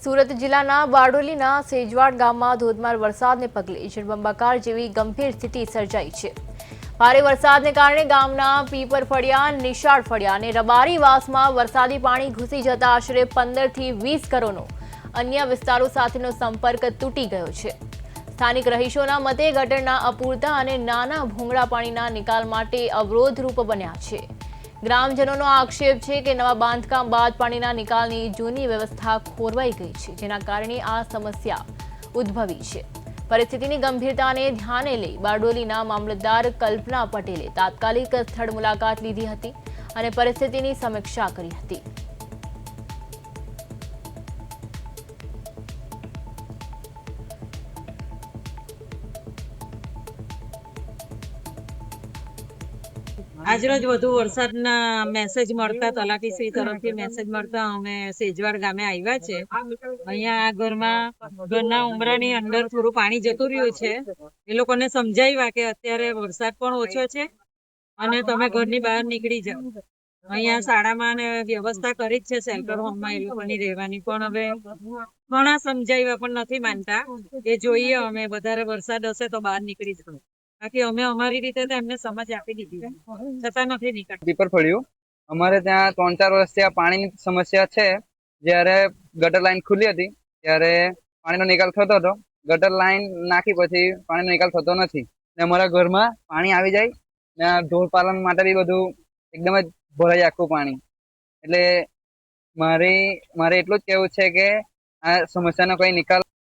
સુરત જિલ્લાના બારડોલીના સેજવાડ ગામમાં ધોધમાર વરસાદને પગલે જળબંબાકાર જેવી ગંભીર સ્થિતિ સર્જાઈ છે। ભારે વરસાદને કારણે ગામના પીપર ફળિયા, નિશાળ ફળિયા અને રબારી વાસમાં વરસાદી પાણી ઘૂસી જતા આશરે 15 થી 20 ઘરોનો અન્ય વિસ્તારો સાથેનો સંપર્ક તૂટી ગયો છે। સ્થાનિક રહીશોના મતે ગટરના અપૂરતા અને નાના ભૂંગળા પાણીના નિકાલ માટે અવરોધરૂપ બન્યા છે। ગ્રામજનોનો આક્ષેપ છે કે નવા બાંધકામ બાદ પાણીના નિકાલની જૂની વ્યવસ્થા ખોરવાઈ ગઈ છે, જેના કારણે આ સમસ્યા ઉદ્ભવી છે। પરિસ્થિતિની ગંભીરતાને ધ્યાને લઈ બારડોલીના મામલતદાર કલ્પના પટેલે તાત્કાલિક સ્થળ મુલાકાત લીધી હતી અને પરિસ્થિતિની સમીક્ષા કરી હતી। આજરોજ વધુ વરસાદના મેસેજ મળતા તલાટીશ્રી તરફથી મેસેજ મળતા અમે સેજવાડ ગામે આવ્યા છે। અહીંયા ઘરના ઉંબરાની અંદર થોડું પાણી જતું રહ્યું છે। એ લોકોને સમજાવ્યા કે અત્યારે વરસાદ પણ ઓછો છે અને તમે ઘરની બહાર નીકળી જાઓ। અહીંયા શાળામાં ને વ્યવસ્થા કરી જ છે શેલ્ટર હોમમાં એ લોકોની રહેવાની, પણ હવે ઘણા સમજાવ્યા પણ નથી માનતા। એ જોઈએ અમે વધારે વરસાદ હશે તો બહાર નીકળી જશું, બાકી અમે અમારી રીતે તો એમને સમજ આપી દીધી છતાં નથી નીકળતા। પીપર ફળ્યું અમારે ત્યાં 3-4 વર્ષથી આ પાણીની સમસ્યા છે। જ્યારે ગટર લાઈન ખુલ્લી હતી ત્યારે પાણીનો નિકાલ થતો હતો, ગટર લાઈન નાખી પછી પાણીનો નિકાલ થતો નથી ને અમારા ઘરમાં પાણી આવી જાય ને ઢોર પાલન માટે બી બધું એકદમ જ ભરાઈ આખું પાણી। એટલે મારે એટલું જ કહેવું છે કે આ સમસ્યાનો કોઈ નિકાલ